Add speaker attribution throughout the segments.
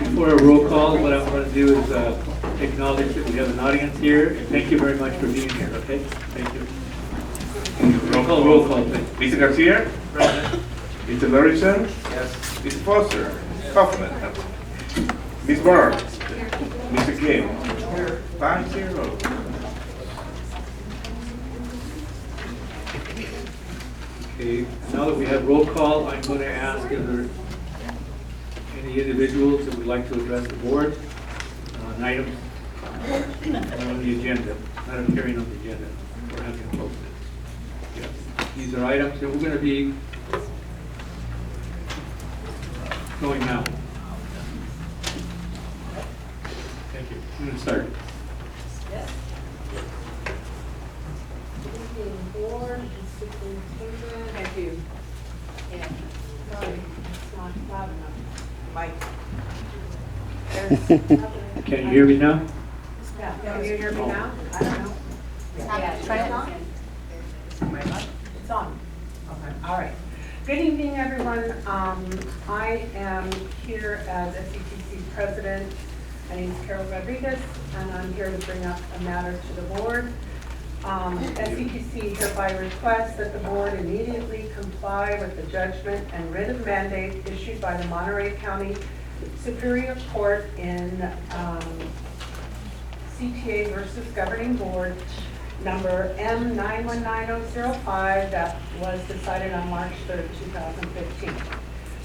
Speaker 1: Before a roll call, what I'm going to do is acknowledge that we have an audience here, and thank you very much for being here, okay? Thank you. Roll call, please.
Speaker 2: Mr. Garcia?
Speaker 1: Present.
Speaker 2: Mr. Larison?
Speaker 1: Yes.
Speaker 2: Mr. Foster? Kaufman? Ms. Barnes? Mr. Kim? 5-0.
Speaker 1: Okay, now that we have roll call, I'm going to ask if there are any individuals that would like to address the board on items on the agenda, not appearing on the agenda, or having posted. Yes. These are items that we're going to be going now. Thank you. I'm going to start.
Speaker 3: Yes. Board and superintendent. Thank you. Yeah. Sorry, it's not loud enough. Mike.
Speaker 1: Can you hear me now?
Speaker 3: Yeah, can you hear me now? I don't know. Yeah, try it on. It's on. Okay, all right. Good evening, everyone. I am here as SETC president. My name is Carol Rodriguez, and I'm here to bring up a matter to the board. SETC hereby requests that the board immediately comply with the judgment and writ of mandate issued by the Monterey County Superior Court in CTA versus Governing Board number M919005 that was decided on March 3rd, 2015.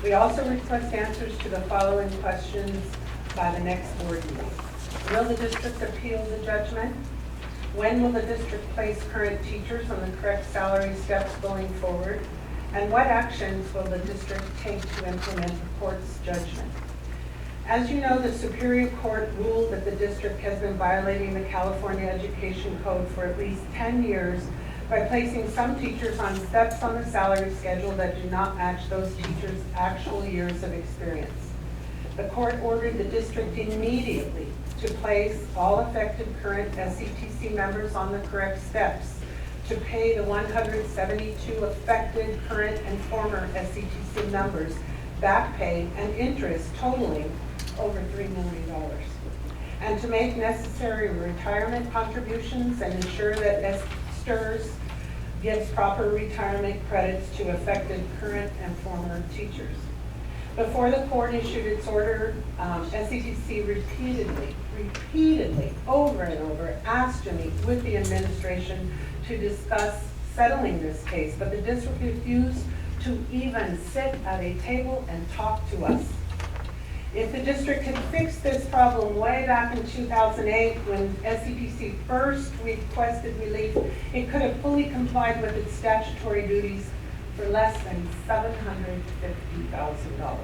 Speaker 3: We also request answers to the following questions by the next board meeting. Will the district appeal the judgment? When will the district place current teachers on the correct salary steps going forward? And what actions will the district take to implement the court's judgment? As you know, the Superior Court ruled that the district has been violating the California Education Code for at least 10 years by placing some teachers on steps on the salary schedule that do not match those teachers' actual years of experience. The court ordered the district immediately to place all affected current SETC members on the correct steps, to pay the 172 affected current and former SETC members back pay and interest totaling over $3 million, and to make necessary retirement contributions and ensure that STERS gives proper retirement credits to affected current and former teachers. Before the court issued its order, SETC repeatedly, over and over, asked to meet with the administration to discuss settling this case, but the district refused to even sit at a table and talk to us. If the district had fixed this problem way back in 2008 when SETC first requested relief, it could have fully complied with its statutory duties for less than $750,000.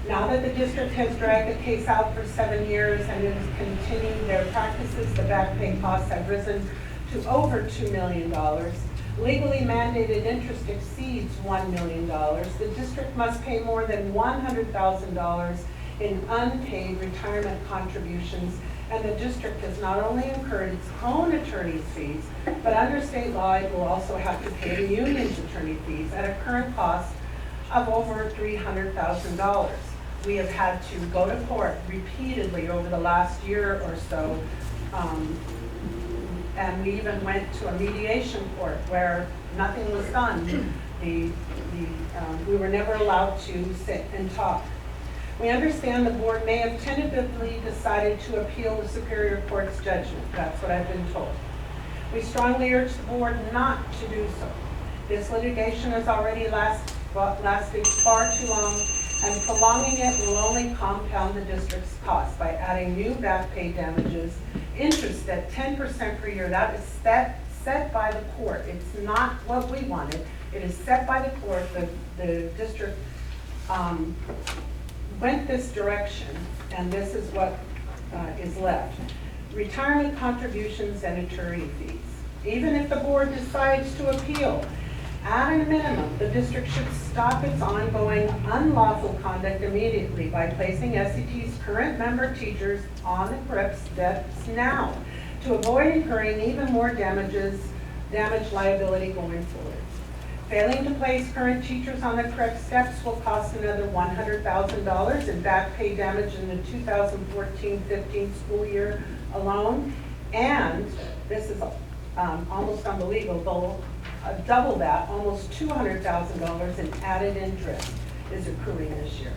Speaker 3: Now that the district has dragged the case out for 7 years and it has continued their practices, the back pay costs have risen to over $2 million. Legally mandated interest exceeds $1 million. The district must pay more than $100,000 in unpaid retirement contributions, and the district has not only incurred its own attorney's fees, but under state law it will also have to pay the union's attorney fees at a current cost of over $300,000. We have had to go to court repeatedly over the last year or so, and we even went to a mediation court where nothing was done. We were never allowed to sit and talk. We understand the board may have tentatively decided to appeal the Superior Court's judgment. That's what I've been told. We strongly urge the board not to do so. This litigation has already lasted far too long, and prolonging it will only compound the district's costs by adding new back pay damages, interest at 10% per year. That is set by the court. It's not what we wanted. It is set by the court. The district went this direction, and this is what is left. Retirement contributions and attorney fees. Even if the board decides to appeal, at a minimum, the district should stop its ongoing unlawful conduct immediately by placing SET's current member teachers on the correct steps now to avoid incurring even more damage liability going forward. Failing to place current teachers on the correct steps will cost another $100,000 in back pay damage in the 2014-15 school year alone. And this is almost unbelievable, double that, almost $200,000 in added interest is accruing this year.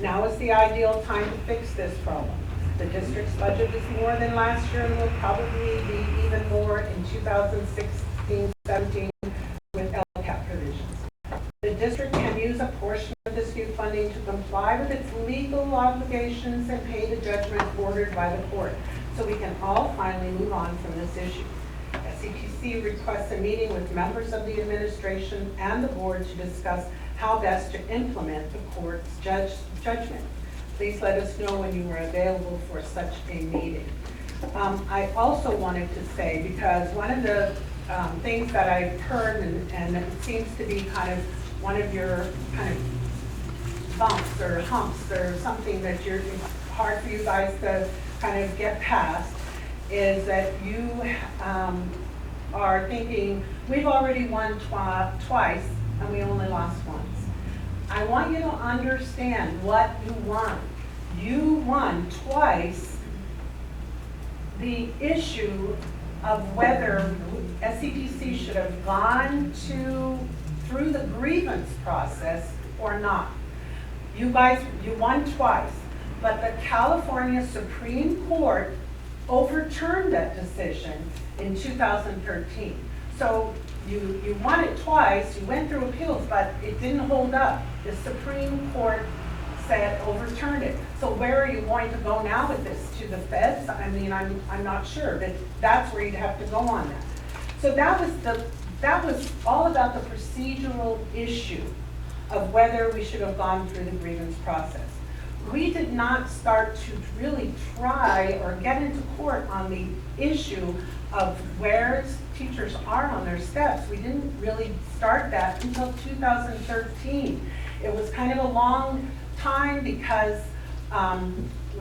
Speaker 3: Now is the ideal time to fix this problem. The district's budget is more than last year and will probably be even more in 2016-17 with LCAP provisions. The district can use a portion of this new funding to comply with its legal obligations and pay the judgment ordered by the court, so we can all finally move on from this issue. SETC requests a meeting with members of the administration and the board to discuss how best to implement the court's judgment. Please let us know when you are available for such a meeting. I also wanted to say, because one of the things that I've heard, and it seems to be kind of one of your kind of bumps or humps or something that it's hard for you guys to kind of get past, is that you are thinking, we've already won twice and we only lost once. I want you to understand what you won. You won twice the issue of whether SETC should have gone through the grievance process or not. You won twice, but the California Supreme Court overturned that decision in 2013. So you won it twice, you went through appeals, but it didn't hold up. The Supreme Court said overturned it. So where are you going to go now with this? To the feds? I mean, I'm not sure, but that's where you'd have to go on that. So that was all about the procedural issue of whether we should have gone through the grievance process. We did not start to really try or get into court on the issue of where teachers are on their steps. We didn't really start that until 2013. It was kind of a long time because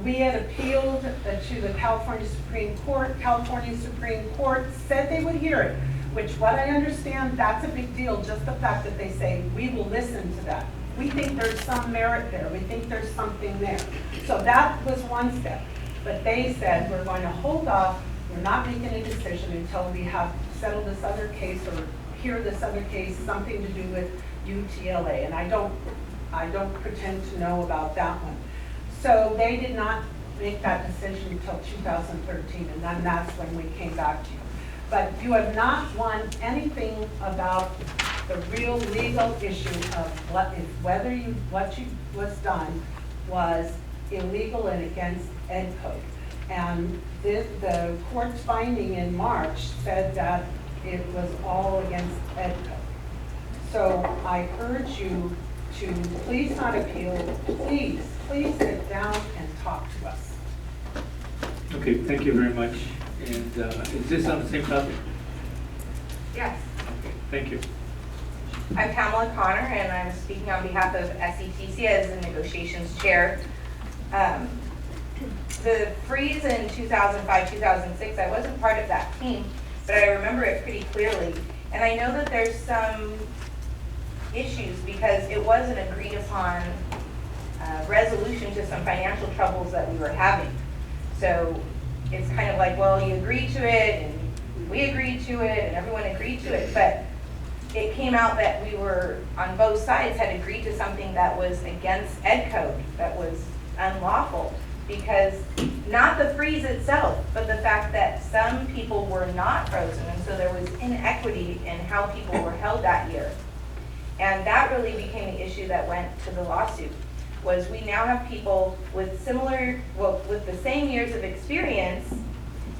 Speaker 3: we had appealed to the California Supreme Court. California Supreme Court said they would hear it, which what I understand, that's a big deal, just the fact that they say, we will listen to that. We think there's some merit there. We think there's something there. So that was one step. But they said, we're going to hold off. We're not making a decision until we have settled this other case or hear this other case, something to do with UTLA. And I don't pretend to know about that one. So they did not make that decision until 2013, and then that's when we came back to you. But you have not won anything about the real legal issue of whether what was done was illegal and against Ed Code. And the court's finding in March said that it was all against Ed Code. So I urge you to please not appeal. Please sit down and talk to us.
Speaker 1: Okay, thank you very much. And is this on the same topic?
Speaker 4: Yes.
Speaker 1: Okay, thank you.
Speaker 4: I'm Pamela Connor, and I'm speaking on behalf of SETC as the negotiations chair. The freeze in 2005-2006, I wasn't part of that team, but I remember it pretty clearly. And I know that there's some issues because it was an agreed upon resolution to some financial troubles that we were having. So it's kind of like, well, you agreed to it, and we agreed to it, and everyone agreed to it, but it came out that we were, on both sides, had agreed to something that was against Ed Code, that was unlawful, because not the freeze itself, but the fact that some people were not frozen, and so there was inequity in how people were held that year. And that really became the issue that went to the lawsuit, was we now have people with with the same years of experience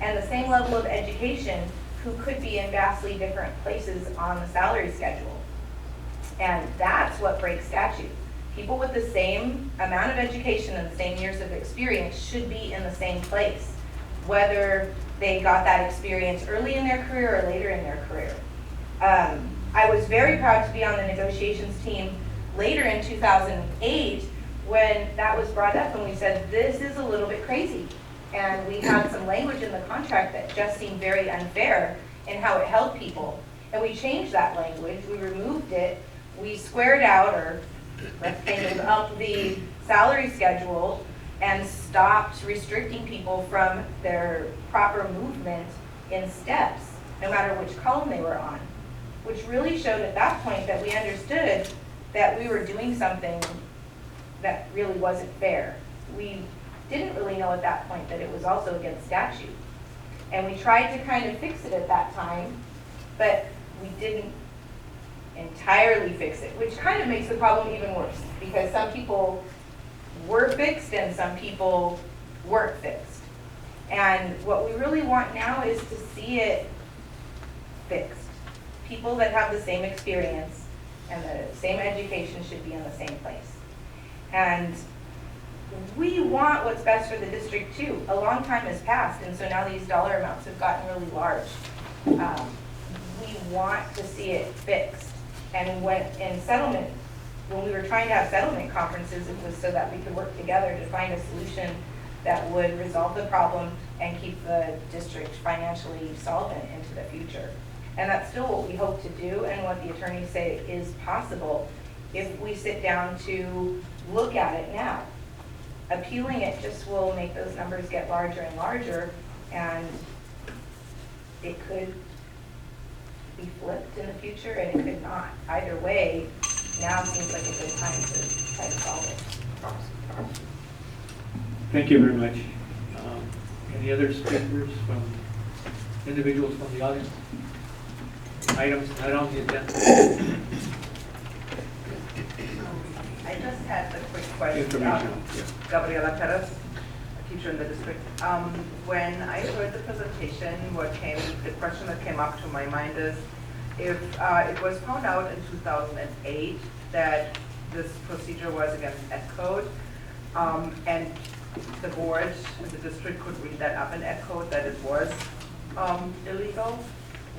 Speaker 4: and the same level of education who could be in vastly different places on the salary schedule. And that's what breaks statute. People with the same amount of education and the same years of experience should be in the same place, whether they got that experience early in their career or later in their career. I was very proud to be on the negotiations team later in 2008 when that was brought up, and we said, this is a little bit crazy. And we had some language in the contract that just seemed very unfair in how it held people. And we changed that language, we removed it, we squared out or rectangled up the salary schedule and stopped restricting people from their proper movement in steps, no matter which column they were on, which really showed at that point that we understood that we were doing something that really wasn't fair. We didn't really know at that point that it was also against statute. And we tried to kind of fix it at that time, but we didn't entirely fix it, which kind of makes the problem even worse, because some people were fixed and some people weren't fixed. And what we really want now is to see it fixed. People that have the same experience and the same education should be in the same place. And we want what's best for the district too. A long time has passed, and so now these dollar amounts have gotten really large. We want to see it fixed. And when in settlement, when we were trying to have settlement conferences, it was so that we could work together to find a solution that would resolve the problem and keep the district financially solvent into the future. And that's still what we hope to do, and what the attorneys say is possible if we sit down to look at it now. Appealing it just will make those numbers get larger and larger, and it could be flipped in the future, and it could not. Either way, now seems like a good time to try to solve it.
Speaker 1: Thank you very much. Any other speakers from individuals from the audience? Items not on the agenda?
Speaker 5: I just had a quick question.
Speaker 1: Information.
Speaker 5: Gabriela Perez, a teacher in the district. When I heard the presentation, the question that came up to my mind is, if it was found out in 2008 that this procedure was against Ed Code, and the board and the district could read that up in Ed Code that it was illegal,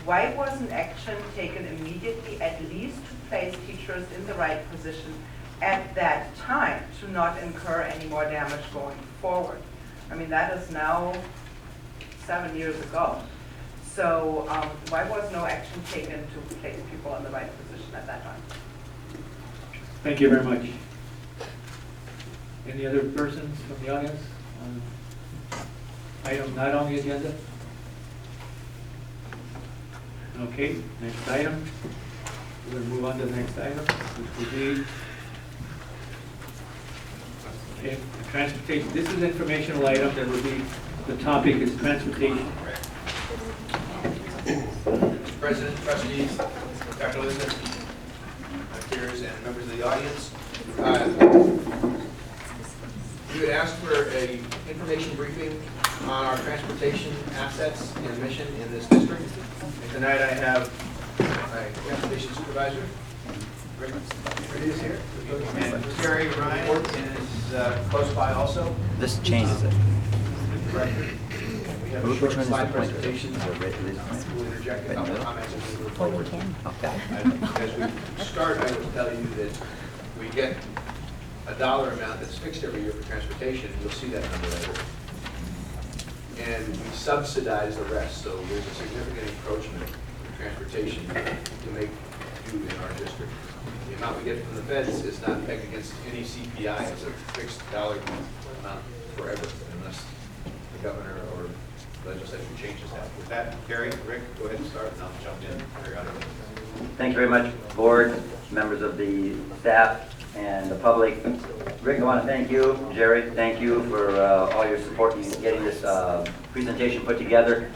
Speaker 5: why wasn't action taken immediately, at least to place teachers in the right position at that time, to not incur any more damage going forward? I mean, that is now 7 years ago. So why was no action taken to place people in the right position at that time?
Speaker 1: Thank you very much. Any other persons from the audience on item not on the agenda? Okay, next item. We're going to move on to the next item, which will be transportation. This is an informational item that will be, the topic is transportation.
Speaker 6: Mr. President, trustees, Dr. Elizabeth, peers, and members of the audience. We would ask for an information briefing on our transportation assets and mission in this district. And tonight I have my transportation supervisor, Rick is here, and Terry Ryan is close by also.
Speaker 7: This changes it.
Speaker 6: We have a
Speaker 7: Which
Speaker 6: short
Speaker 7: one is the
Speaker 6: slide
Speaker 7: pointer?
Speaker 6: presentation.
Speaker 7: Is it this one?
Speaker 6: We'll interject a couple of comments as we move forward.
Speaker 7: Okay.
Speaker 6: As we start, I will tell you that we get a dollar amount that's fixed every year for transportation. You'll see that number later. And we subsidize the rest, so there's a significant encroachment in transportation to make do in our district. The amount we get from the feds is not pegged against any CPI. It's a fixed dollar amount forever, unless the governor or legislature changes that. With that, Terry, Rick, go ahead and start, and I'll jump in periodically.
Speaker 7: Thank you very much, board, members of the staff, and the public. Rick, I want to thank you. Jerry, thank you for all your support in getting this presentation put together.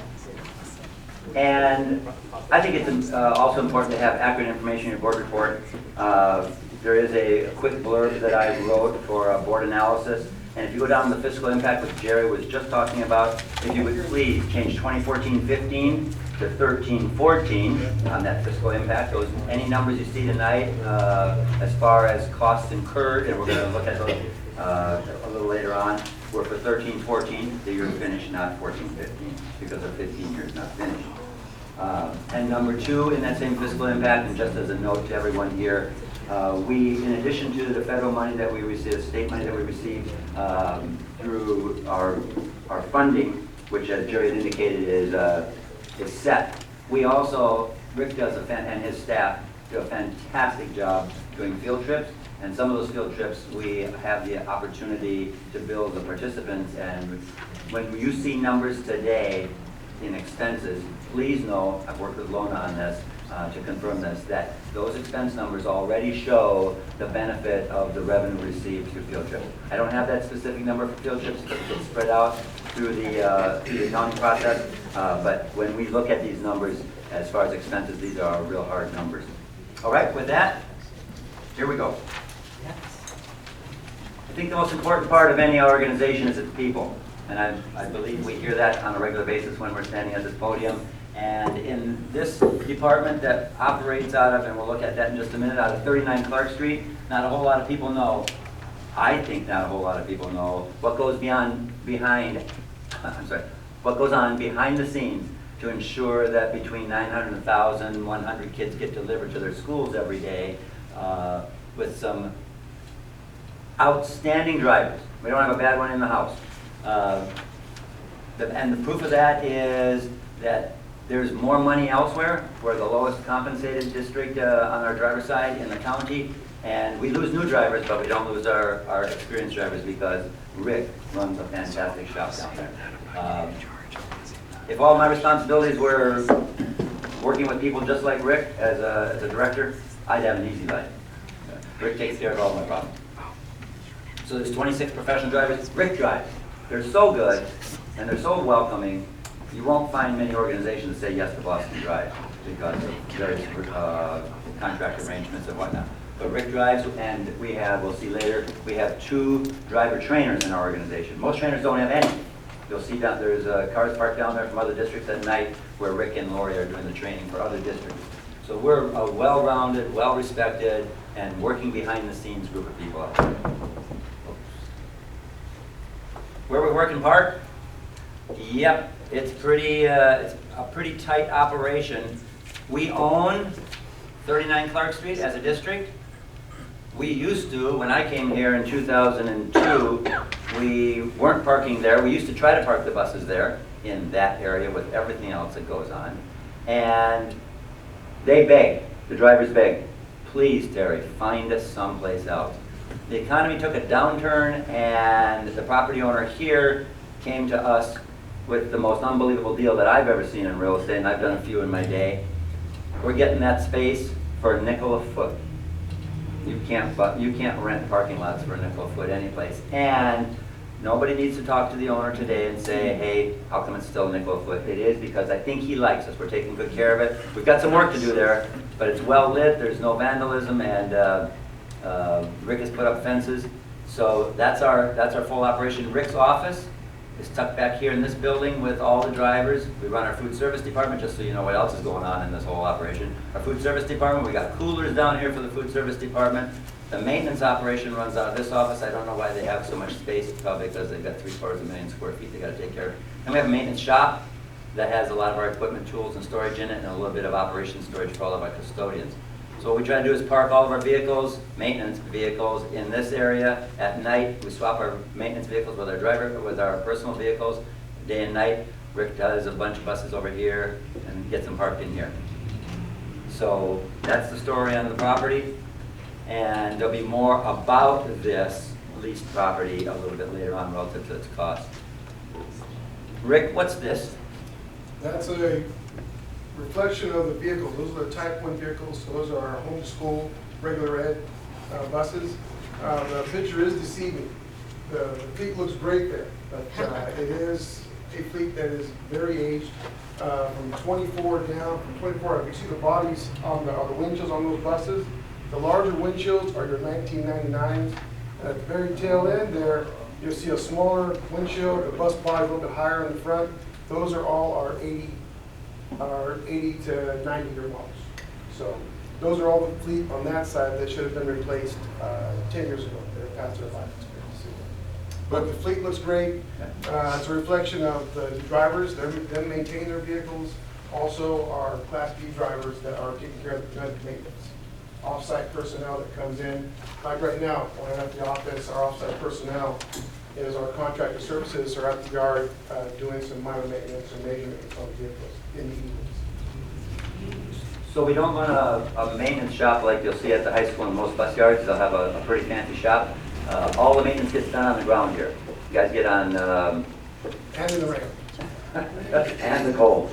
Speaker 7: And I think it's also important to have accurate information in your board report. There is a quick blurb that I wrote for a board analysis. And if you go down the fiscal impact, which Jerry was just talking about, if you would please change 2014-15 to 13-14 on that fiscal impact. Those, any numbers you see tonight as far as costs incurred, and we're going to look at those a little later on, were for 13-14, the year finished, not 14-15, because of 15 years not finished. And number two, in that same fiscal impact, and just as a note to everyone here, we, in addition to the federal money that we receive, state money that we receive through our funding, which as Jerry had indicated is set, we also Rick does and his staff do a fantastic job doing field trips. And some of those field trips, we have the opportunity to bill the participants. And when you see numbers today in expenses, please know, I've worked with Lona on this, to confirm this, that those expense numbers already show the benefit of the revenue received through field trips. I don't have that specific number for field trips because it gets spread out through the accounting process, but when we look at these numbers, as far as expenses, these are real hard numbers. All right, with that, here we go. I think the most important part of any organization is its people. And I believe we hear that on a regular basis when we're standing at this podium. And in this department that operates out of, and we'll look at that in just a minute, out of 39 Clark Street, not a whole lot of people know, I think not a whole lot of people know what goes what goes on behind the scenes to ensure that between 900 and 1,100 kids get delivered to their schools every day with some outstanding drivers. We don't have a bad one in the house. And the proof of that is that there's more money elsewhere. We're the lowest compensated district on our driver side in the county. And we lose new drivers, but we don't lose our experienced drivers because Rick runs a fantastic shop down there. If all my responsibilities were working with people just like Rick as a director, I'd have an easy life. Rick takes care of all my problems. So there's 26 professional drivers. Rick drives. They're so good and they're so welcoming. You won't find many organizations that say yes to Boston Drive because of various contract arrangements and whatnot. But Rick drives, and we have, we'll see later, we have 2 driver trainers in our organization. Most trainers don't have any. You'll see that there's cars parked down there from other districts at night where Rick and Lori are doing the training for other districts. So we're a well-rounded, well-respected, and working behind the scenes group of people out there. Where we work in Park? Yep, it's a pretty tight operation. We own 39 Clark Street as a district. We used to, when I came here in 2002, we weren't parking there. We used to try to park the buses there in that area with everything else that goes on. And they beg, the drivers beg, please, Terry, find us someplace else. The economy took a downturn, and the property owner here came to us with the most unbelievable deal that I've ever seen in real estate, and I've done a few in my day. We're getting that space for a nickel a foot. You can't rent parking lots for a nickel a foot anyplace. And nobody needs to talk to the owner today and say, hey, how come it's still a nickel a foot? It is because I think he likes us. We're taking good care of it. We've got some work to do there, but it's well lit. There's no vandalism, and Rick has put up fences. So that's our full operation. Rick's office is tucked back here in this building with all the drivers. We run our food service department, just so you know what else is going on in this whole operation. Our food service department, we got coolers down here for the food service department. The maintenance operation runs out of this office. I don't know why they have so much space, probably because they've got 750,000 square feet they got to take care of. And we have a maintenance shop that has a lot of our equipment, tools, and storage in it, and a little bit of operation storage for all of our custodians. So what we try to do is park all of our vehicles, maintenance vehicles, in this area. At night, we swap our maintenance vehicles with our personal vehicles. Day and night, Rick does a bunch of buses over here and gets them parked in here. So that's the story on the property. And there'll be more about this leased property a little bit later on relative to its cost. Rick, what's this?
Speaker 8: That's a reflection of the vehicles. Those are the Type 1 vehicles. So those are our home school, regular ed buses. The picture is deceiving. The fleet looks great there, but it is a fleet that is very aged. From 24 down, from 24, you see the bodies on the windshields on those buses. The larger windshields are your 1999s. And at the very tail end there, you'll see a smaller windshield, the bus body a little bit higher in the front. Those are all our 80 to 90 year models. So those are all the fleet on that side that should have been replaced 10 years ago. They're past their life expectancy. But the fleet looks great. It's a reflection of the drivers, them maintain their vehicles. Also our Class B drivers that are taking care of the preventive maintenance. Off-site personnel that comes in. Like right now, when I'm at the office, our off-site personnel is our contractor services are at the yard doing some minor maintenance and major maintenance on the vehicles in the evenings.
Speaker 7: So we don't run a maintenance shop like you'll see at the high school in most bus yards. They'll have a pretty fancy shop. All the maintenance gets done on the ground here. You guys get on,
Speaker 8: And in the rain.
Speaker 7: and the cold.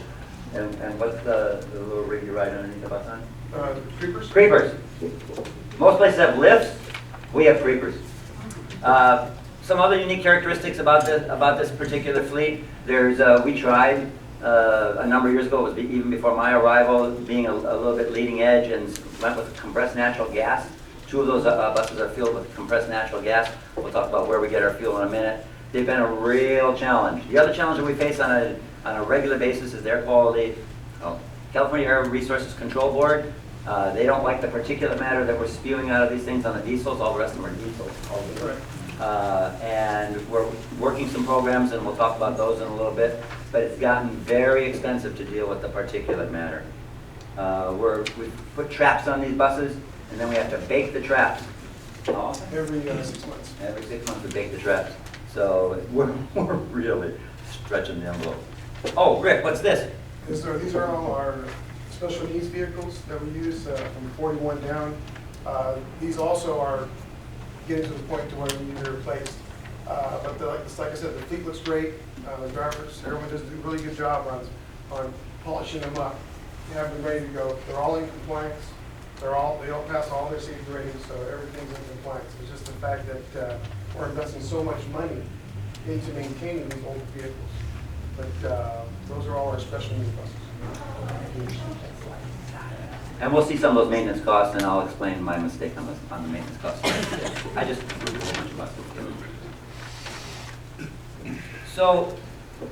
Speaker 7: And what's the little rig you ride underneath the bus on?
Speaker 8: Creepers?
Speaker 7: Creepers. Most places have lifts. We have creepers. Some other unique characteristics about this particular fleet. We tried a number of years ago, it was even before my arrival, being a little bit leading edge, and went with compressed natural gas. 2 of those buses are fueled with compressed natural gas. We'll talk about where we get our fuel in a minute. They've been a real challenge. The other challenge that we face on a regular basis is air quality. California Air Resources Control Board, they don't like the particulate matter that we're spewing out of these things on the diesels. All the rest of them are diesels. And we're working some programs, and we'll talk about those in a little bit. But it's gotten very expensive to deal with the particulate matter. We put traps on these buses, and then we have to bake the traps.
Speaker 8: Every 6 months.
Speaker 7: Every 6 months we bake the traps. So we're really stretching the envelope. Oh, Rick, what's this?
Speaker 8: These are all our special needs vehicles that we use from 41 down. These also are getting to the point to where we need to be replaced. But like I said, the fleet looks great. The drivers, everyone does a really good job on polishing them up. They have them ready to go. They're all in compliance. They all pass all their safety ratings, so everything's in compliance. It's just the fact that we're investing so much money into maintaining these old vehicles. But those are all our special needs buses.
Speaker 7: And we'll see some of those maintenance costs, and I'll explain my mistake on the maintenance costs. I just grew a whole bunch of buses. So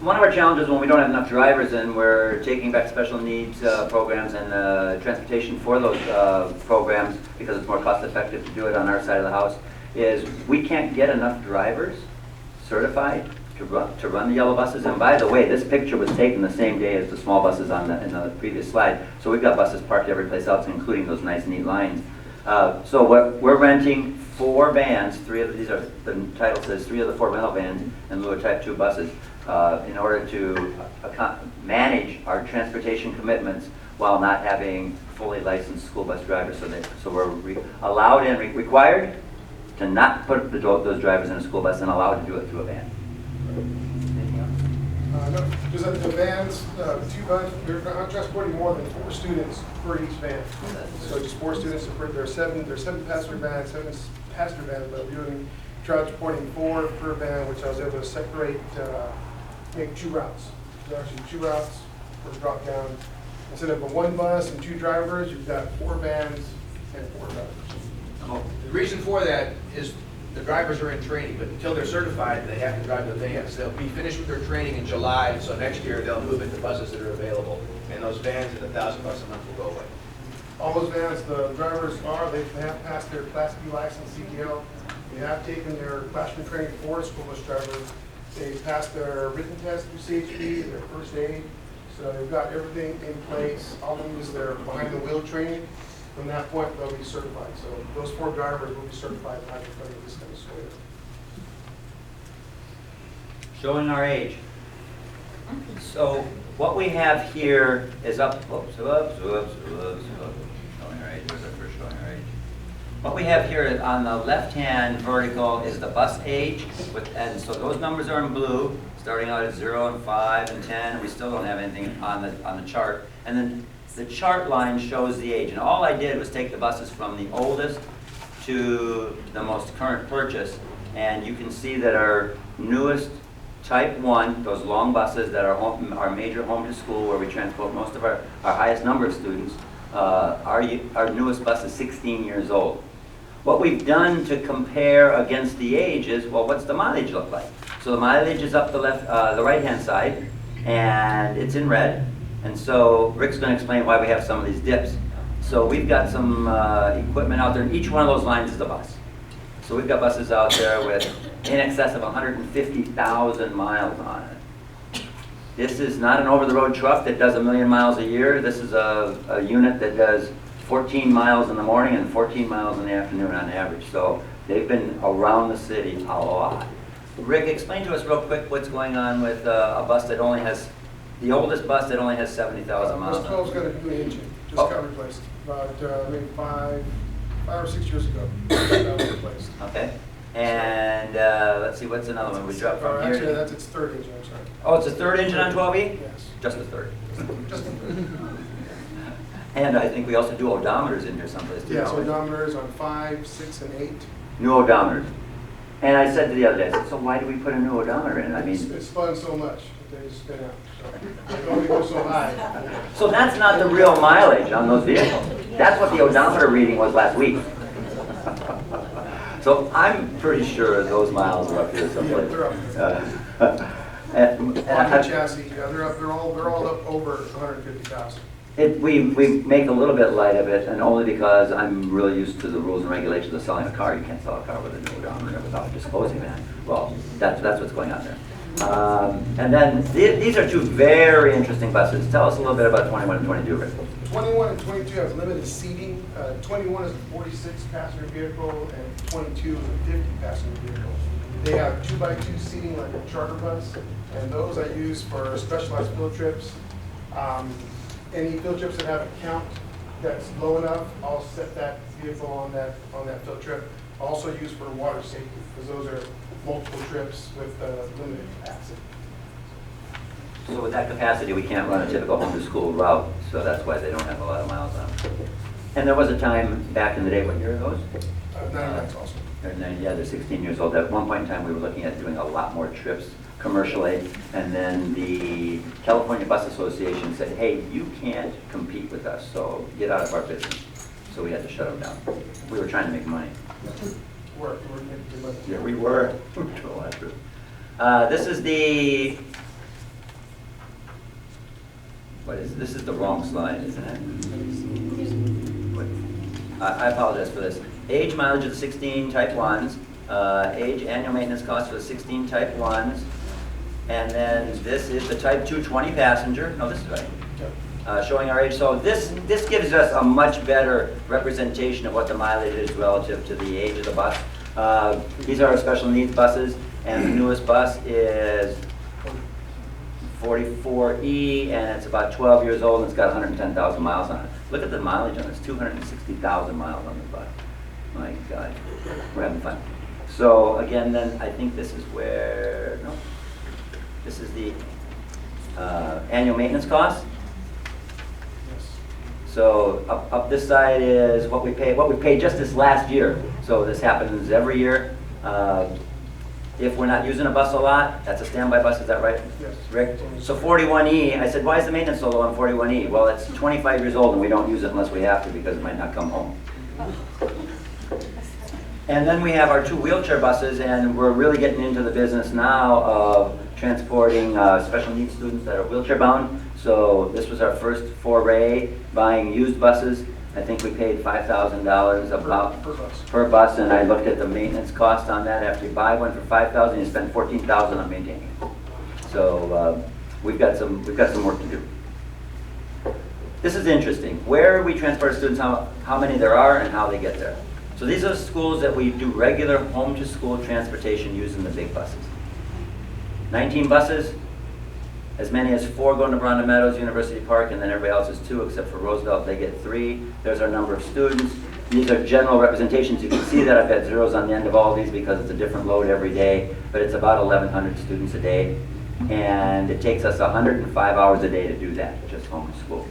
Speaker 7: one of our challenges when we don't have enough drivers and we're taking back special needs programs and transportation for those programs because it's more cost effective to do it on our side of the house is we can't get enough drivers certified to run the yellow buses. And by the way, this picture was taken the same day as the small buses in the previous slide. So we've got buses parked every place else, including those nice, neat lines. So we're renting 4 vans. 3 of these are, the title says 3 of the 4 rental vans and Lua Type 2 buses in order to manage our transportation commitments while not having fully licensed school bus drivers. So we're allowed and required to not put those drivers in a school bus and allowed to do it through a van.
Speaker 8: No, just the vans, 2 vans, we're not transporting more than 4 students per each van. So just 4 students, there are 7 passenger vans, 7 passenger vans, but we're doing transporting 4 per van, which I was able to separate, make 2 routes. There's actually 2 routes for drop down. Instead of a 1 bus and 2 drivers, you've got 4 vans and 4 drivers.
Speaker 6: The reason for that is the drivers are in training, but until they're certified, they have to drive the vans. They'll be finished with their training in July, and so next year they'll move into buses that are available. And those vans at $1,000 a month will go away.
Speaker 8: All those vans, the drivers they have passed their Class B license, CDL. They have taken their classroom training for school bus drivers. They passed their written test through CHP, their first aid. So they've got everything in place. All of them is their behind the wheel training. From that point, they'll be certified. So those 4 drivers will be certified behind the front of this kind of school.
Speaker 7: Showing our age. So what we have here is showing our age. Where's our first showing our age? What we have here on the left-hand vertical is the bus age, and so those numbers are in blue, starting out at 0 and 5 and 10. We still don't have anything on the chart, and then the chart line shows the age. And all I did was take the buses from the oldest to the most current purchase, and you can see that our newest Type 1, those long buses that are our major home to school, where we transport most of our highest number of students, our newest bus is 16 years old. What we've done to compare against the age is, well, what's the mileage look like? So the mileage is up the right-hand side, and it's in red. And so Rick's going to explain why we have some of these dips. So we've got some equipment out there, and each one of those lines is a bus. So we've got buses out there with in excess of 150,000 miles on it. This is not an over-the-road truck that does 1 million miles a year. This is a unit that does 14 miles in the morning and 14 miles in the afternoon on average. So they've been around the city a lot. Rick, explain to us real quick what's going on with a bus that only has, the oldest bus that only has 70,000 miles.
Speaker 8: Bus 12's got a new engine. just got replaced. About, maybe 5 or 6 years ago, that was replaced.
Speaker 7: Okay. And let's see, what's another one? We dropped from here.
Speaker 8: Actually, that's its third engine, I'm sorry.
Speaker 7: Oh, it's a third engine on 12E?
Speaker 8: Yes.
Speaker 7: Just a third.
Speaker 8: Just a third.
Speaker 7: And I think we also do odometers in here someplace too.
Speaker 8: Yes,
Speaker 7: don't we?
Speaker 8: odometers on 5, 6, and 8.
Speaker 7: New odometers. And I said the other day, I said, so why do we put a new odometer in? I mean,
Speaker 8: It's fun so much, they just spin out. So they only go so high.
Speaker 7: so that's not the real mileage on those vehicles. That's what the odometer reading was last week. So I'm pretty sure those miles are up here someplace.
Speaker 8: Yeah, they're up.
Speaker 7: And
Speaker 8: On
Speaker 7: I-
Speaker 8: the chassis, yeah, they're all up over 150,000.
Speaker 7: we make a little bit light of it, and only because I'm really used to the rules and regulations of selling a car. You can't sell a car with a new odometer without disclosing that. Well, that's what's going on there. And then these are two very interesting buses. Tell us a little bit about 21 and 22, Rick.
Speaker 8: 21 and 22 have limited seating. 21 is a 46-passenger vehicle, and 22 is a 50-passenger vehicle. They have 2x2 seating like a charter bus, and those I use for specialized field trips. Any field trips that have a count that's low enough, I'll set that vehicle on that field trip. Also used for water safety, because those are multiple trips with limited capacity.
Speaker 7: So with that capacity, we can't run a typical home-to-school route, so that's why they don't have a lot of miles on them. And there was a time back in the day, what year are those?
Speaker 8: 99's also.
Speaker 7: Yeah, they're 16 years old. At one point in time, we were looking at doing a lot more trips commercially, and then the California Bus Association said, hey, you can't compete with us, so get out of our business. So we had to shut them down. We were trying to make money.
Speaker 8: We're making good money.
Speaker 7: Yeah, we were. This is the, this is the wrong slide, isn't it? I apologize for this. Age, mileage of the 16 type 1s, age, annual maintenance cost for the 16 type 1s, and then this is the type 2 20 passenger. No, this is right. Showing our age. So this gives us a much better representation of what the mileage is relative to the age of the bus. These are our special needs buses, and the newest bus is 44E, and it's about 12 years old, and it's got 110,000 miles on it. Look at the mileage on this, 260,000 miles on this bus. My God, we're having fun. So again, then I think this is where, no, this is the annual maintenance cost. So up this side is what we paid just this last year. So this happens every year. If we're not using a bus a lot, that's a standby bus, is that right?
Speaker 8: Yes.
Speaker 7: Rick? So 41E, I said, why is the maintenance so low on 41E? Well, it's 25 years old and we don't use it unless we have to because it might not come home. And then we have our two wheelchair buses, and we're really getting into the business now of transporting special needs students that are wheelchair bound. So this was our first foray buying used buses. I think we paid $5,000 about per bus, and I looked at the maintenance cost on that. After you buy one for $5,000, you spend $14,000 on maintaining it. So we've got some work to do. This is interesting. Where we transport students, how many there are, and how they get there. So these are schools that we do regular home-to-school transportation using the big buses. 19 buses, as many as 4 going to Bronda Meadows, University Park, and then everybody else is 2, except for Roosevelt, they get 3. There's our number of students. These are general representations. You can see that I've got zeros on the end of all these because it's a different load every day, but it's about 1,100 students a day. And it takes us 105 hours a day to do that, just home to school.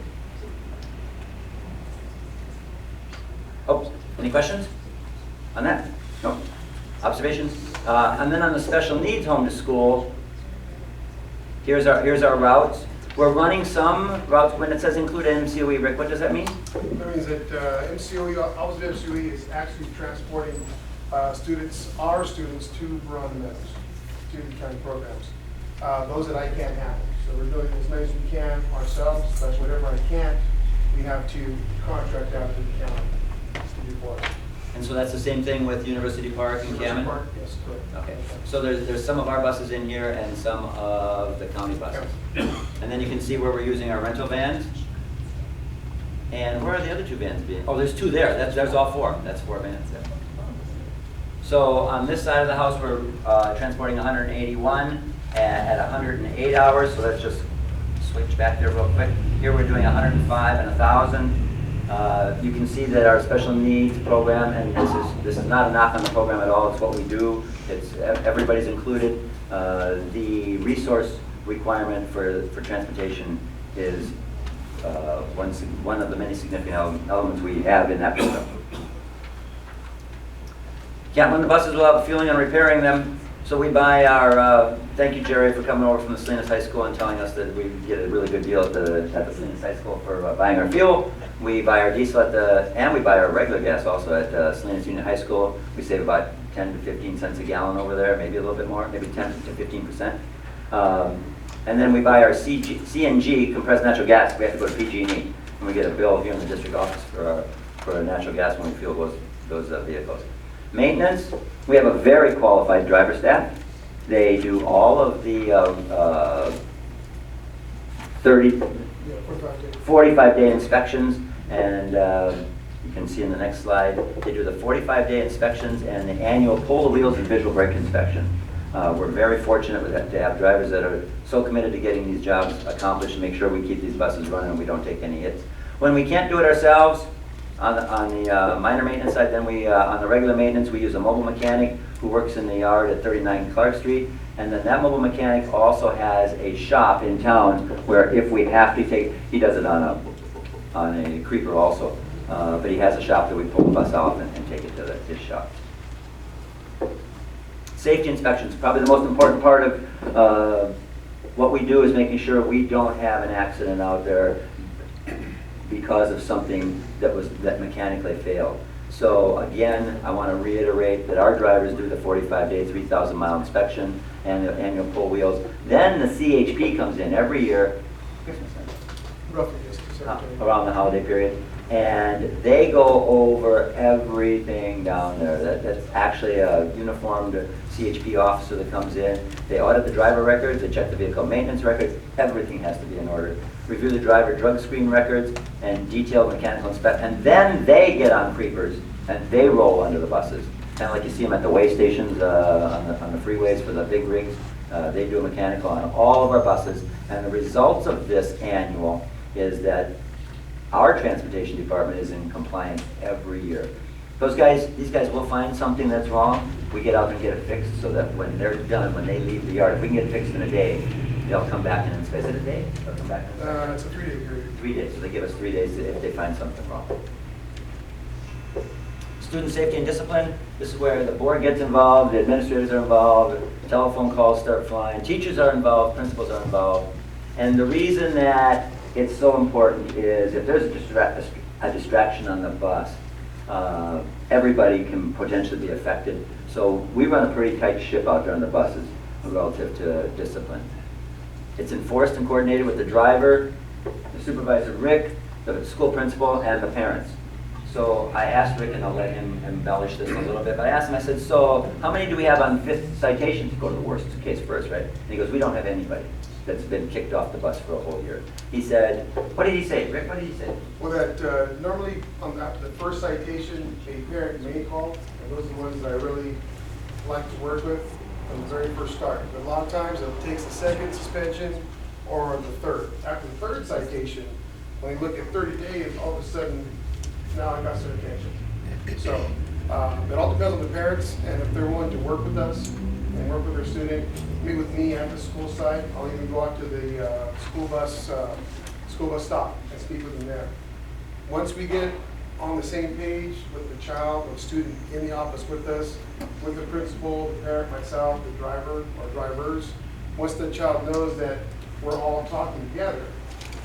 Speaker 7: Oh, any questions on that? No? Observations? And then on the special needs home to school, here's our routes. We're running some routes. When it says include MCOE, Rick, what does that mean?
Speaker 8: That means that MCOE, Office of MCOE is actually transporting our students to Bronda Meadows, to the county programs. Those that I can't handle. So we're doing as many as we can ourselves, but whatever I can't, we have to contract out to the county to do for us.
Speaker 7: And so that's the same thing with University Park and
Speaker 8: University
Speaker 7: Cammon?
Speaker 8: Park, yes, correct.
Speaker 7: Okay, so there's some of our buses in here and some of the county buses. And then you can see where we're using our rental vans. And where are the other 2 vans being? Oh, there's 2 there. There's all 4. That's 4 vans there. So on this side of the house, we're transporting 181 at 108 hours. So let's just switch back there real quick. Here we're doing 105 and 1,000. You can see that our special needs program, and this is not a knock on the program at all, it's what we do. It's, everybody's included. The resource requirement for transportation is one of the many significant elements we have in that program. Can't run the buses without fueling and repairing them, so we buy our, thank you Jerry for coming over from the Salinas High School and telling us that we get a really good deal at the Salinas High School for buying our fuel. We buy our diesel and we buy our regular gas also at Salinas Union High School. We save about 10 to 15 cents a gallon over there, maybe a little bit more, maybe 10 to 15%. And then we buy our CNG, compressed natural gas. We have to go to PG&E, and we get a bill here in the district office for our natural gas when we fuel those vehicles. Maintenance, we have a very qualified driver staff. They do all of the 45-day inspections, and you can see in the next slide, they do the 45-day inspections and the annual pull the wheels and visual brake inspection. We're very fortunate to have drivers that are so committed to getting these jobs accomplished and make sure we keep these buses running and we don't take any hits. When we can't do it ourselves, on the minor maintenance side, then on the regular maintenance, we use a mobile mechanic who works in the yard at 39 Clark Street. And then that mobile mechanic also has a shop in town where if we have to take, he does it on a creeper also, but he has a shop that we pull the bus off and take it to his shop. Safety inspections, probably the most important part of what we do is making sure we don't have an accident out there because of something that mechanically failed. So again, I want to reiterate that our drivers do the 45-day, 3,000-mile inspection and the annual pull wheels. Then the CHP comes in every year, Christmas time,
Speaker 8: Roughly, yes,
Speaker 7: around the holiday period, and they go over everything down there. That's actually a uniformed CHP officer that comes in. They audit the driver records, they check the vehicle maintenance records, everything has to be in order. Review the driver drug screen records and detailed mechanical inspection, and then they get on creepers and they roll under the buses. Kind of like you see them at the way stations on the freeways for the big rigs. They do a mechanical on all of our buses, and the results of this annual is that our transportation department is in compliance every year. These guys will find something that's wrong. We get out and get it fixed so that when they're done, when they leave the yard, if we can get it fixed in a day, they'll come back and inspect. Is it a day? They'll come back and inspect.
Speaker 8: It's a 3-day period.
Speaker 7: 3 days, so they give us 3 days if they find something wrong. Student safety and discipline, this is where the board gets involved, the administrators are involved, telephone calls start flying, teachers are involved, principals are involved. And the reason that it's so important is if there's a distraction on the bus, everybody can potentially be affected. So we run a pretty tight ship out there on the buses relative to discipline. It's enforced and coordinated with the driver, the supervisor Rick, the school principal, and the parents. So I asked Rick, and I'll let him embellish this a little bit, but I asked him, I said, so how many do we have on 5th citations? Go to the worst case first, right? And he goes, we don't have anybody that's been kicked off the bus for a whole year. He said, what did he say? Rick, what did he say?
Speaker 8: Well, that normally on the first citation, a parent may call, and those are the ones that I really like to work with from the very first start. But a lot of times it takes the second suspension or the third. After the third citation, when you look at 30 days, all of a sudden, now I got their attention. So it all depends on the parents, and if they're willing to work with us and work with their student, meet with me at the school site. I'll even go out to the school bus stop and speak with them there. Once we get on the same page with the child or student in the office with us, with the principal, the parent, myself, the driver or drivers, once the child knows that we're all talking together,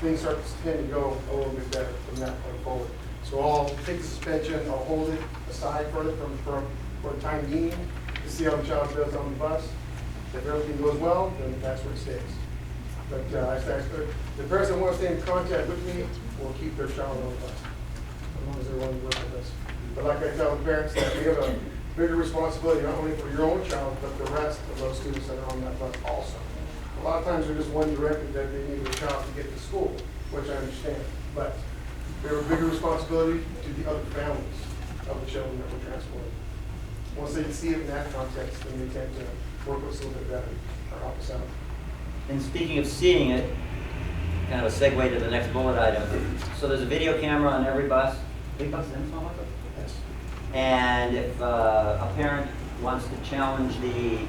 Speaker 8: things start to tend to go a little bit better from that point forward. So I'll take the suspension, I'll hold it aside for the time being to see how the child does on the bus. If everything goes well, then that's where it stays. But the parents that want to stay in contact with me will keep their child on the bus, as long as they're willing to work with us. But like I tell the parents, that we have a bigger responsibility, not only for your own child, but the rest of those students that are on that bus also. A lot of times they're just one directed that they need their child to get to school, which I understand. But we have a bigger responsibility to the other families of the children that we're transporting. Once they see it in that context, then they tend to work with us a little bit better or help us out.
Speaker 7: And speaking of seeing it, kind of a segue to the next bullet item. So there's a video camera on every bus. Big bus and small bus?
Speaker 8: Yes.
Speaker 7: And if a parent wants to challenge the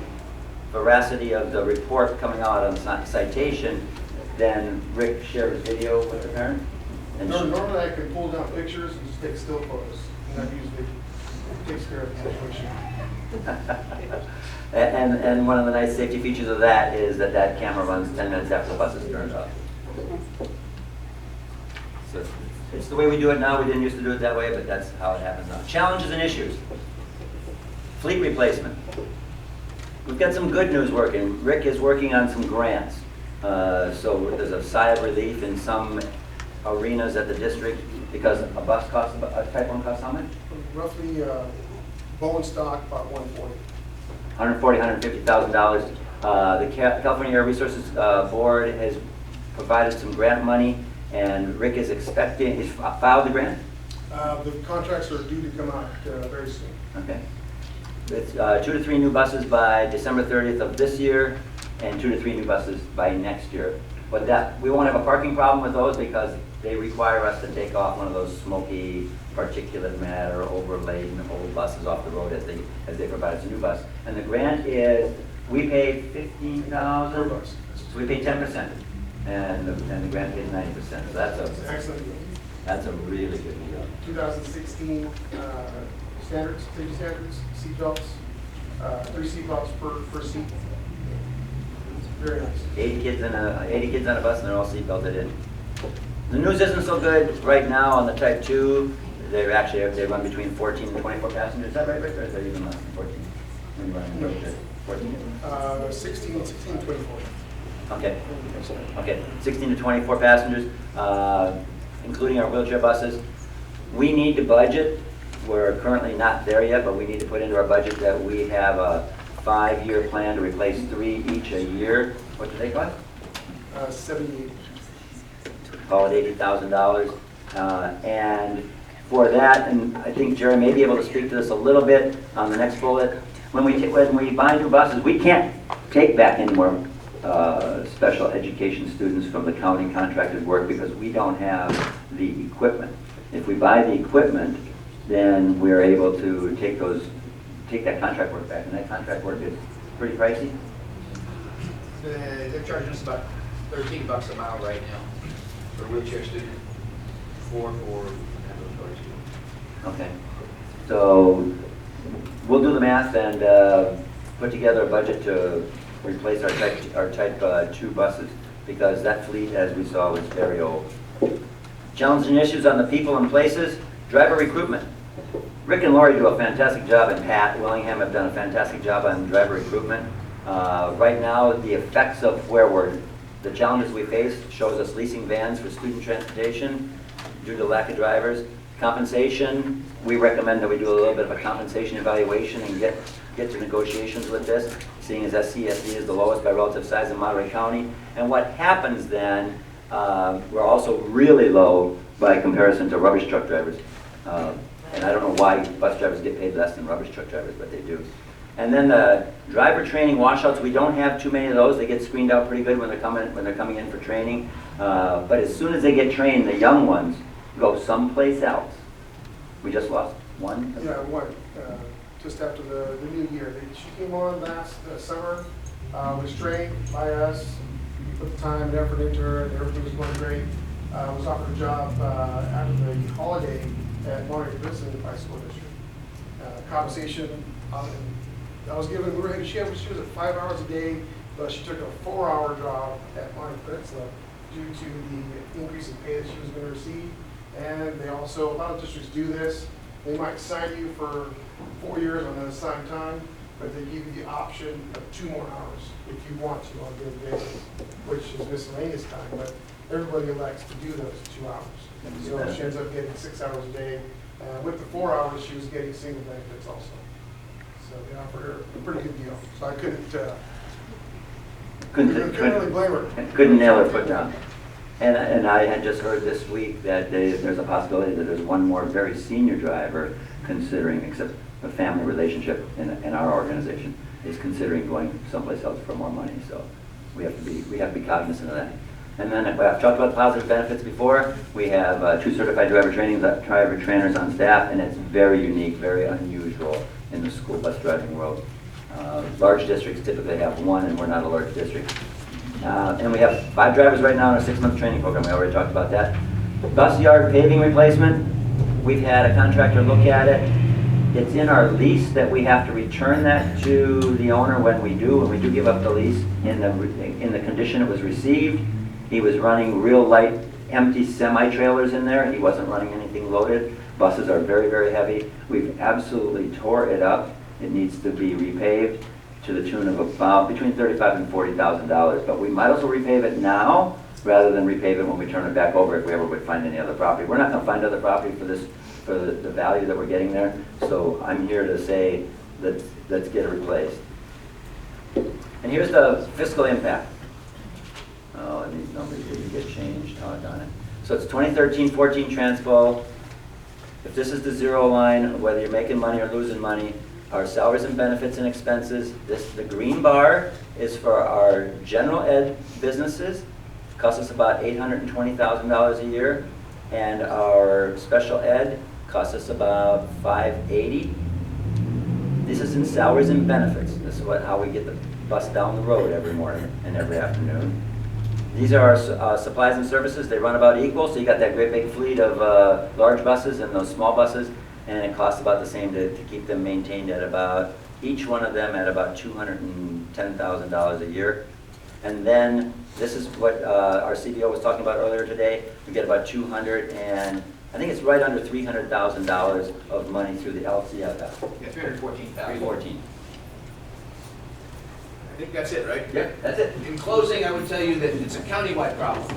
Speaker 7: veracity of the report coming out on citation, then Rick shares video with the parent? And
Speaker 8: Normally I can pull down pictures and just take still photos, and that usually takes care of the situation.
Speaker 7: and one of the nice safety features of that is that that camera runs 10 minutes after the bus is turned off. So it's the way we do it now. We didn't used to do it that way, but that's how it happens now. Challenges and issues. Fleet replacement. We've got some good news working. Rick is working on some grants. So there's a sigh of relief in some arenas at the district because a bus costs, a type 1 costs how much?
Speaker 8: Roughly, bone stock, about 140.
Speaker 7: $140,000, $150,000. The California Air Resources Board has provided some grant money, and Rick is expecting, he's filed the grant?
Speaker 8: The contracts are due to come out very soon.
Speaker 7: Okay. It's 2 to 3 new buses by December 30th of this year, and 2 to 3 new buses by next year. But that, we won't have a parking problem with those because they require us to take off one of those smoky particulate matter overladen old buses off the road as they provide us a new bus. And the grant is, we pay $15,000,
Speaker 8: Per bus.
Speaker 7: so we pay 10%, and the grant pays 90%. So
Speaker 8: Excellent.
Speaker 7: that's a really good deal.
Speaker 8: 2016 standards, safety standards, seat belts, 3 seat belts per seat. Very nice.
Speaker 7: 80 kids on a bus, and they're all seat belted in. The news isn't so good right now on the Type 2. They run between 14 and 24 passengers. Is that right, Rick, or is that even less than 14? When you run
Speaker 8: No.
Speaker 7: 14?
Speaker 8: 16, 24.
Speaker 7: Okay, 16 to 24 passengers, including our wheelchair buses. We need to budget. We're currently not there yet, but we need to put into our budget that we have a 5-year plan to replace 3 each a year. What do they cost?
Speaker 8: 78.
Speaker 7: Call it $80,000. And for that, and I think Jerry may be able to speak to this a little bit on the next bullet, when we buy new buses, we can't take back any more special education students from the county contracted work because we don't have the equipment. If we buy the equipment, then we're able to take that contract work back, and that contract work is pretty pricey.
Speaker 6: They're charging us about $13 a mile right now for a wheelchair student, 4 for ambulatory student.
Speaker 7: Okay, so we'll do the math and put together a budget to replace our type 2 buses because that fleet, as we saw, was very old. Challenges and issues on the people and places. Driver recruitment. Rick and Lori do a fantastic job, and Pat Willingham have done a fantastic job on driver recruitment. Right now, the effects of the challenges we face shows us leasing vans for student transportation due to lack of drivers. Compensation, we recommend that we do a little bit of a compensation evaluation and get to negotiations with this, seeing as SCESD is the lowest by relative size in Monterey County. And what happens then, we're also really low by comparison to rubbish truck drivers. And I don't know why bus drivers get paid less than rubbish truck drivers, but they do. And then the driver training washouts, we don't have too many of those. They get screened out pretty good when they're coming in for training. But as soon as they get trained, the young ones go someplace else. We just lost one.
Speaker 8: Yeah, one. Just after the new year. She came on last summer, was trained by us. We put the time and effort into her, and everything was going great. Was offered a job after the holiday at Monterey Prison by school district. Compensation, I was given, she was at 5 hours a day, but she took a 4-hour job at Monterey Peninsula due to the increase in pay that she was going to receive. And they also, a lot of districts do this. They might sign you for 4 years on an assigned time, but they give you the option of 2 more hours if you want to on a daily basis, which is miscellaneous time, but everybody elects to do those 2 hours. So she ends up getting 6 hours a day. With the 4 hours, she was getting single benefits also. So they offered her a pretty good deal. So I couldn't really blame her.
Speaker 7: Couldn't nail her foot down. And I had just heard this week that there's a possibility that there's one more very senior driver considering, except a family relationship in our organization, is considering going someplace else for more money. So we have to be cognizant of that. And then I've talked about the positive benefits before. We have 2 certified driver trainers on staff, and it's very unique, very unusual in the school bus driving world. Large districts typically have 1, and we're not a large district. And we have 5 drivers right now in a 6-month training program. We already talked about that. Bus yard paving replacement, we've had a contractor look at it. It's in our lease that we have to return that to the owner when we do give up the lease in the condition it was received. He was running real light, empty semi-trailers in there. He wasn't running anything loaded. Buses are very, very heavy. We've absolutely tore it up. It needs to be repaved to the tune of about between $35,000 and $40,000. But we might as well repave it now rather than repave it when we turn it back over if we ever would find any other property. We're not going to find other property for this, for the value that we're getting there. So I'm here to say let's get it replaced. And here's the fiscal impact. Oh, and these numbers didn't get changed. Oh, darn it. So it's 2013-14 transpo. If this is the 0 line, whether you're making money or losing money, our salaries and benefits and expenses, the green bar is for our general ed businesses. It costs us about $820,000 a year. And our special ed costs us about $580,000. This is in salaries and benefits. This is how we get the bus down the road every morning and every afternoon. These are our supplies and services. They run about equal, so you got that great big fleet of large buses and those small buses, and it costs about the same to keep them maintained at about, each one of them at about $210,000 a year. And then this is what our CBO was talking about earlier today. We get about I think it's right under $300,000 of money through the LCFF.
Speaker 6: Yeah, 314,000.
Speaker 7: 314.
Speaker 6: I think that's it, right?
Speaker 7: Yeah, that's it.
Speaker 6: In closing, I would tell you that it's a countywide problem.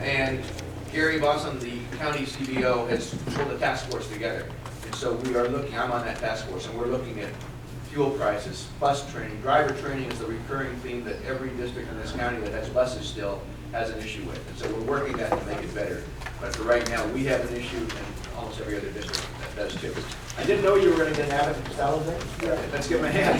Speaker 6: And Gary Bosson, the county CBO, has pulled a task force together. And so we are looking, I'm on that task force, and we're looking at fuel prices, bus training. Driver training is the recurring theme that every district in this county that has buses still has an issue with. And so we're working that to make it better. But for right now, we have an issue, and almost every other district that does too. I didn't know you were going to get an avid salad there. Yeah. Let's give him a hand.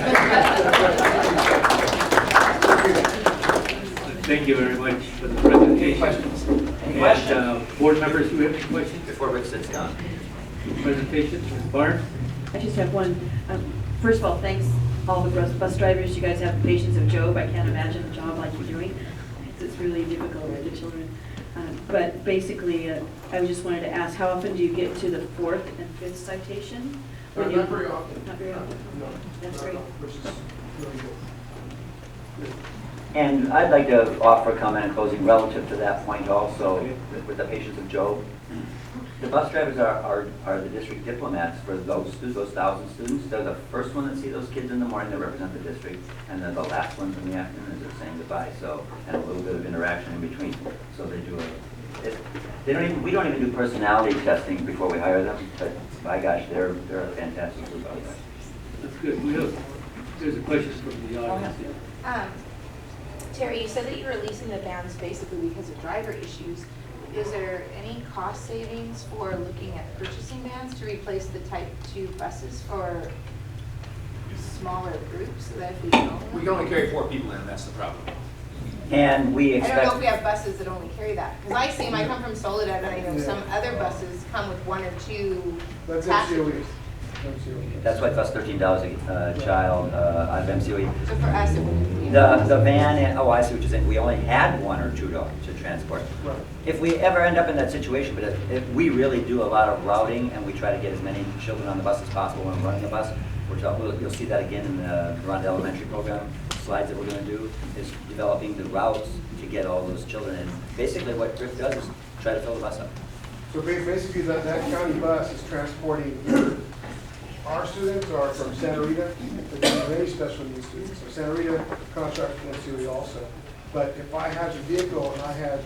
Speaker 1: Thank you very much for the presentation.
Speaker 6: Any questions?
Speaker 7: Any questions?
Speaker 1: And, board members, do you have any questions?
Speaker 7: Before Rick sits down.
Speaker 1: Presentation, Ms. Barnes?
Speaker 9: I just have one. First of all, thanks all the bus drivers. You guys have the patience of Job. I can't imagine a job like you're doing. It's really difficult with the children. But basically, I just wanted to ask, how often do you get to the 4th and 5th citation?
Speaker 8: Not very often.
Speaker 9: Not very often.
Speaker 8: No.
Speaker 9: That's great.
Speaker 8: Which is really good.
Speaker 7: And I'd like to offer a comment in closing relative to that point also, with the patience of Job. The bus drivers are the district diplomats for those 1,000 students. They're the first one that see those kids in the morning that represent the district, and they're the last ones in the afternoon as they're saying goodbye. So, and a little bit of interaction in between. So they do we don't even do personality testing before we hire them, but by gosh, they're a fantastic group out there.
Speaker 1: That's good. There's a question from the audience here.
Speaker 10: Terry, you said that you were leasing the vans basically because of driver issues. Is there any cost savings for looking at purchasing vans to replace the Type 2 buses for smaller groups so that if we don't?
Speaker 6: We can only carry 4 people in, that's the problem.
Speaker 7: And we
Speaker 10: I don't know if
Speaker 7: expect,
Speaker 10: we have buses that only carry that. Because I see them, I come from Soledad, and I know some other buses come with 1 or 2
Speaker 8: That's
Speaker 10: passengers.
Speaker 8: MCOE.
Speaker 7: that's why it costs $13 a child out of MCOE.
Speaker 10: So for us, it wouldn't be.
Speaker 7: The van, oh, I see what you're saying. We only had 1 or 2 to transport.
Speaker 8: Right.
Speaker 7: If we ever end up in that situation, but if we really do a lot of routing and we try to get as many children on the bus as possible when we're running the bus, you'll see that again in the Rhonda Elementary program. Slides that we're going to do is developing the routes to get all those children in. Basically, what Griff does is try to fill the bus up.
Speaker 8: So basically, that county bus is transporting either our students are from Santa Rita, but then very special needs students. So Santa Rita contracts with MCOE also. But if I had a vehicle and I had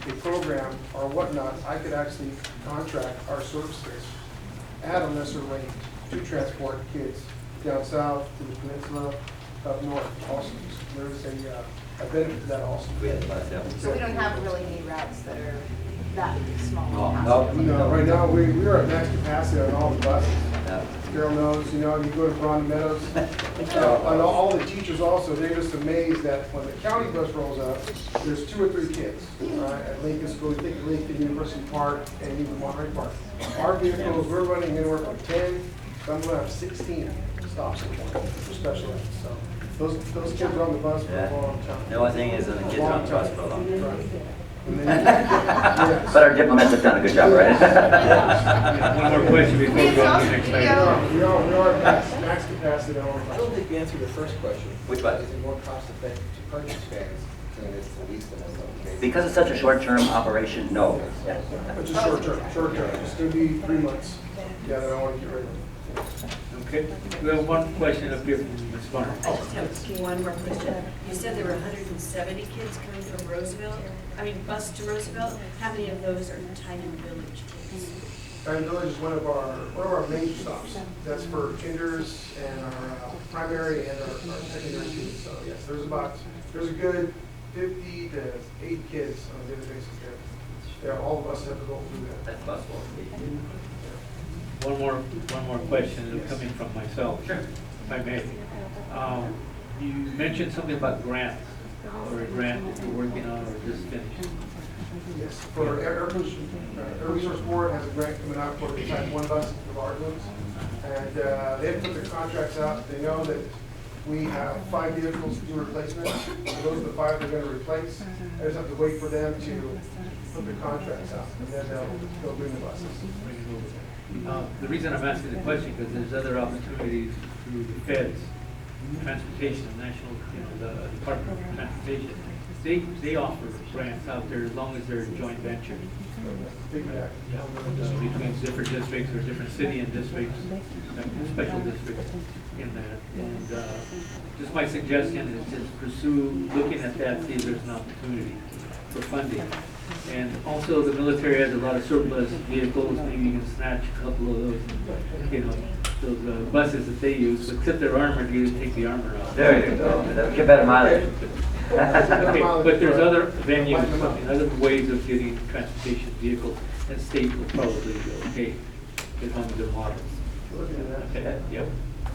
Speaker 8: a program or whatnot, I could actually contract our services at a lesser rate to transport kids down south to the peninsula, up north also. So there's a benefit to that also.
Speaker 7: We had the bus, yeah.
Speaker 10: So we don't have really any routes that are that small.
Speaker 7: No.
Speaker 8: No, right now we are at max capacity on all the buses. Carol knows, you know, you go to Brown Meadows. And all the teachers also, they're just amazed that when the county bus rolls up, there's 2 or 3 kids, right? At Lincoln School, you think Lincoln, University Park, and even Monterey Park. Our vehicles, we're running anywhere from 10, some of them have 16 stops at one for special ed. So those kids are on the bus for a long time.
Speaker 7: The only thing is that the kids are on the bus for a long time.
Speaker 8: Right. And then, yes.
Speaker 7: But our diplomats have done a good job, right?
Speaker 1: One more question before we go to the next item.
Speaker 8: We are max capacity all the
Speaker 11: I
Speaker 8: time.
Speaker 11: don't think you answered the first question.
Speaker 7: Which one?
Speaker 11: Is it more cost effective to purchase vans than it is to lease them in some cases?
Speaker 7: Because it's such a short-term operation, no. Yeah.
Speaker 8: It's a short term. It's gonna be 3 months. Yeah, that I want to get rid of.
Speaker 1: Okay, we have one question up here from Ms. Barnes.
Speaker 12: I just have one more question. You said there were 170 kids coming from Roosevelt, bus to Roosevelt. How many of those are Tynan Village kids?
Speaker 8: Tynan Village is one of our major stops. That's for kinders and our primary and our secondary students. So yes, there's a good 50 to 80 kids on a daily basis there. Yeah, all of us have to go through that.
Speaker 7: That's possible.
Speaker 1: One more question coming from myself, if I may. You mentioned something about grants, or a grant that you're working on or just finished.
Speaker 8: Yes, for Air Resource Board has a grant coming out for the type 1 buses for large ones. And they've put the contracts out. They know that we have 5 vehicles to do replacement. So those are the 5 they're going to replace. I just have to wait for them to put the contracts out, and then they'll bring the buses.
Speaker 1: The reason I'm asking the question, because there's other opportunities through the feds, transportation, national, the Department of Transportation. They offer grants out there as long as they're a joint venture. Between different districts or different city and districts, special districts in that. And just my suggestion is to pursue looking at that, see if there's an opportunity for funding. And also the military has a lot of surplus vehicles, maybe you can snatch a couple of those, those buses that they use, except their armor, you take the armor out.
Speaker 7: There you go. That'll get better mileage.
Speaker 1: Okay, but there's other venues, other ways of getting transportation vehicles, and state will probably be okay, as long as they're models. Okay, yep.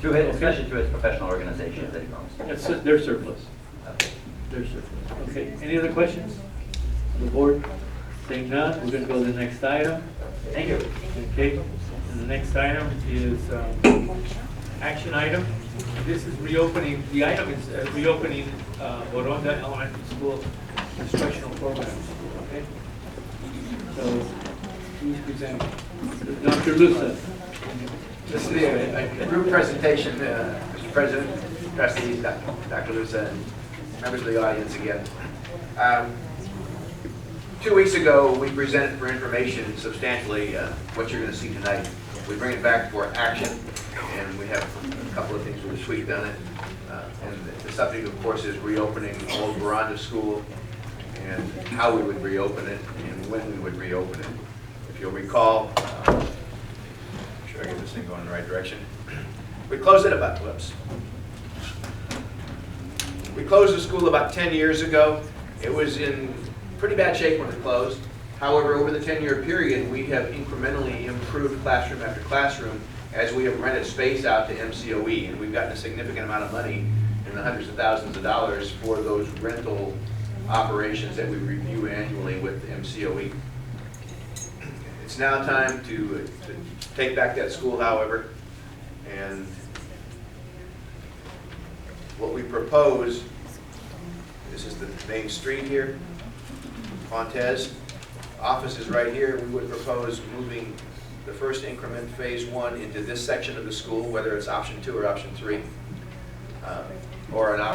Speaker 7: Especially through its professional organizations that he owns.
Speaker 1: That's their surplus.
Speaker 7: Okay.
Speaker 1: Their surplus. Okay, any other questions? The board? Saying none, we're going to go to the next item.
Speaker 7: Thank you.
Speaker 1: Okay, and the next item is action item. This is reopening, the item is reopening Boronda Elementary School instructional programs. Okay? So, who's presenting? Dr. Lusa.
Speaker 6: This is a group presentation, Mr. President, trustees, Dr. Lusa, and members of the audience again. 2 weeks ago, we presented for information substantially what you're going to see tonight. We bring it back for action, and we have a couple of things we've tweaked on it. And the subject, of course, is reopening Old Boronda School and how we would reopen it and when we would reopen it. If you'll recall, make sure I get this thing going in the right direction. We closed it about, We closed the school about 10 years ago. It was in pretty bad shape when it closed. However, over the 10-year period, we have incrementally improved classroom after classroom as we have rented space out to MCOE, and we've gotten a significant amount of money in the hundreds of thousands of dollars for those rental operations that we review annually with MCOE. It's now time to take back that school, however, and what we propose, this is the main street here, Fontes. Office is right here. We would propose moving the first increment, phase 1, into this section of the school, whether it's option 2 or option 3, or an option